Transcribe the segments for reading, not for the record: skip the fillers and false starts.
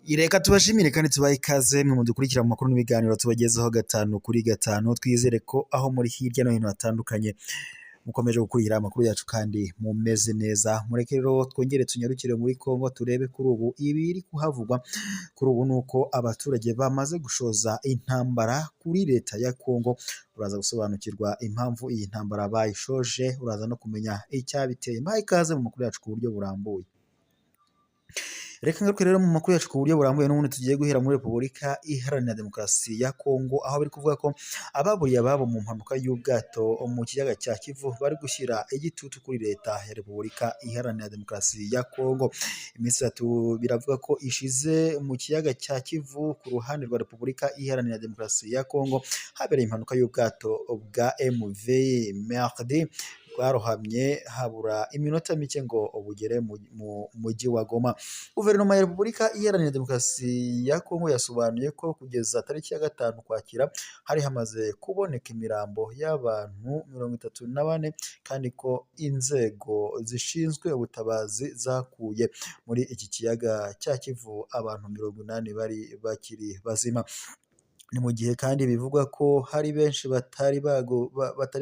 Reka tubashimire kandi tubahe ikaze mwe mudukurikira mu makuru n'ibiganiro tubagezaho gatanu kuri gatanu, twizere ko aho muri hirya no hino hatandukanye mukomeje gukurikira amakuru yacu kandi mumeze neza. Mureke rero twongere tunyarukire muri Kongo turebe kuri ubu ibiri kuhavugwa. Kuri ubu nuko abaturage bamaze gushoza intambara kuri leta ya Kongo. Uraza gusobanukirwa impamvu iyi ntambara bayishoje, uraza no kumenya icyabiteye. Mbahe ikaze mu makuru yacu ku buryo burambuye. Reka ngaruke rero mu makuru yacu ku buryo burambuye, n'ubundi tugiye guhera muri Repubulika Iharanira Demokarasi ya Kongo, aho bari kuvuga ko ababuriye ababo mu mpanuka y'ubwato mu kiyaga cya Kivu bari gushyira igitutu kuri leta ya Repubulika Iharanira Demokarasi ya Kongo. Iminsi itatu biravuga ko ishize mu kiyaga cya Kivu ku ruhande rwa Repubulika Iharanira Demokarasi ya Kongo habereye impanuka y'ubwato bwa MV Mercredi bwarohamye habura iminota mike ngo bugere mu mujyi wa Goma. Guverinoma ya Repubulika Iharanira Demokarasi ya Kongo yasobanuye ko kugeza tariki ya 5 Ukwakira hari hamaze kuboneka imirambo y'abantu 34 kandi ko inzego zishinzwe ubutabazi zakuye muri iki kiyaga cya Kivu abantu 80 bari bakiri bazima. Ni mu gihe kandi bivugwa ko hari benshi batari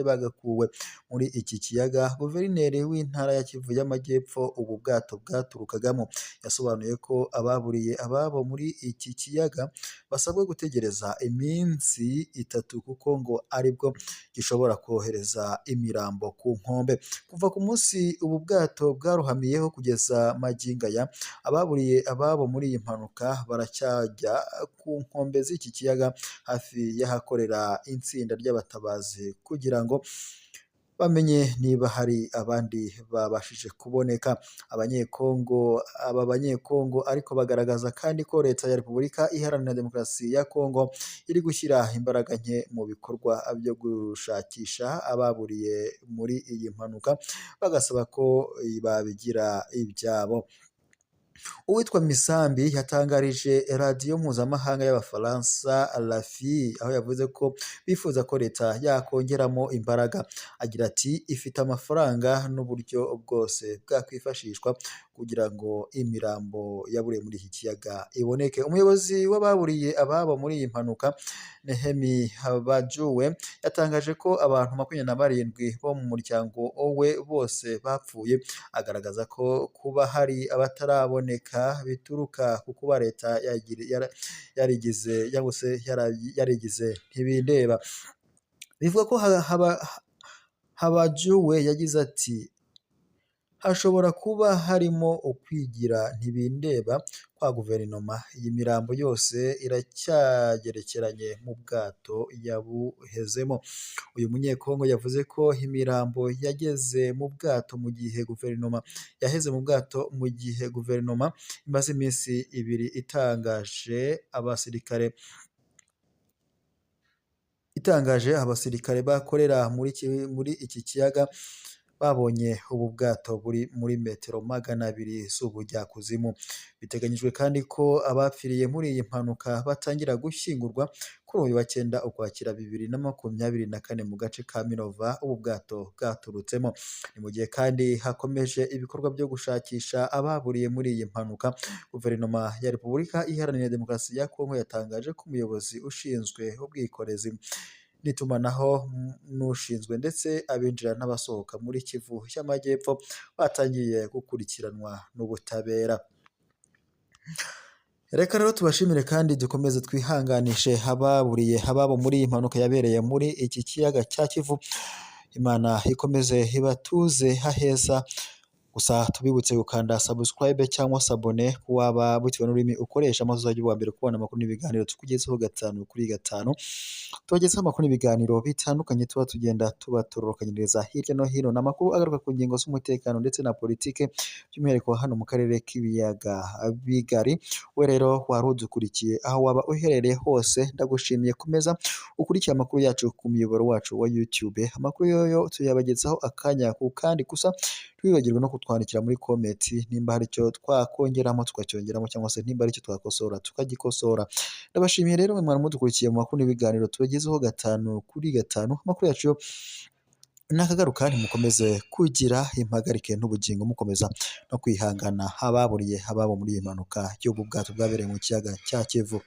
bagakuwe muri iki kiyaga. Guverineri w'intara ya Kivu y'Amajyepfo ubu bwato bwaturukagamo yasobanuye ko ababuriye ababo muri iki kiyaga basabwe gutegereza iminsi 3 kuko ngo aribwo gishobora kohereza imirambo ku nkombe. Kuva ku munsi ubu bwato bwarohamiyeho kugeza magingo aya, ababuriye ababo muri iyi mpanuka baracyajya ku nkombe z'iki kiyaga hafi y'ahakorera itsinda ry'abatabazi kugira ngo bamenye niba hari abandi babashije kuboneka. Aba banyekongo ariko bagaragaza kandi ko leta ya Repubulika Iharanira Demokarasi ya Kongo iri gushyira imbaraga nke mu bikorwa byo gushakisha ababuriye muri iyi mpanuka, bagasaba ko babigira ibyabo. Uwitwa Misambi yatangarije radiyo mpuzamahanga y'Abafaransa RFI, aho yavuze ko bifuza ko leta yakongeramo imbaraga. Agira ati ifite amafaranga n'uburyo bwose bwakwifashishwa kugira ngo imirambo yaburiye muri iki kiyaga iboneke. Umuyobozi w'ababuriye ababo muri iyi mpanuka Nehemi Habajuwe yatangaje ko abantu 27 bo mu muryango we bose bapfuye. Agaragaza ko kuba hari abataraboneka bituruka ku kuba leta yarigize ntibindeba. Bivuga ko Habajuwe yagize ati hashobora kuba harimo ukwigira ntibindeba kwa guverinoma. Iyi mirambo yose iracyagerekeranye mu bwato yabuhezemo. Uyu munyekongo yavuze ko imirambo yageze mu bwato mu gihe guverinoma yaheze mu bwato mu gihe guverinoma imaze iminsi 2 itangaje abasirikare bakorera muri iki kiyaga babonye ubu bwato buri muri metero 200 z'ubujyakuzimu. Biteganyijwe kandi ko abapfiriye muri iyi mpanuka batangira gushyingurwa kuri uyu wa 9 Ukwakira 2024 mu gace ka Minova ubu bwato bwaturutsemo. Ni mu gihe kandi hakomeje ibikorwa byo gushakisha ababuriye muri iyi mpanuka. Guverinoma ya Repubulika Iharanira Demokarasi ya Kongo yatangaje ko umuyobozi ushinzwe ubwikorezi n'itumanaho n'ushinzwe ndetse abinjira n'abasohoka muri Kivu y'Amajyepfo batangiye gukurikiranwa n'ubutabera. Reka rero tubashimire kandi dukomeze twihanganishe ababuriye ababo muri iyi mpanuka yabereye muri iki kiyaga cya Kivu. Imana ikomeze ibatuze haheza. Gusa tubibutse gukanda subscribe cyangwa sabone kuwaba bitewe n'ururimi ukoresha, maze uzajya uwa mbere kubona amakuru n'ibiganiro tukugezeho 5 kuri 5. Tubagezaho amakuru n'ibiganiro bitandukanye tuba tugenda tubatororokanyiriza hirya no hino, n'amakuru agaruka ku ngingo z'umutekano ndetse na politike by'umwihariko hano mu karere k'ibiyaga bigari. We rero wari udukurikiye aho waba uherereye hose, ndagushimiye. Komeza ukurikiye amakuru yacu ku muyoboro wacu wa YouTube. Amakuru yoyo tuyabagezaho akanya ku kandi, gusa twibagirwe no kutwandikira muri comment nimba hari icyo twakongeramo tukacyongeramo, cyangwa se nimba ari icyo twakosora tukagikosora. Ndabashimiye rero mwe mudukurikiye mu makuru n'ibiganiro tubagezeho 5 kuri 5. Amakuru yacu nakagaruka ntimukomeze kugira impagarike n'ubugingo mukomeza no kwihangana ababuriye ababo muri iyi mpanuka y'ubu bwato bwabereye mu kiyaga cya Kivu.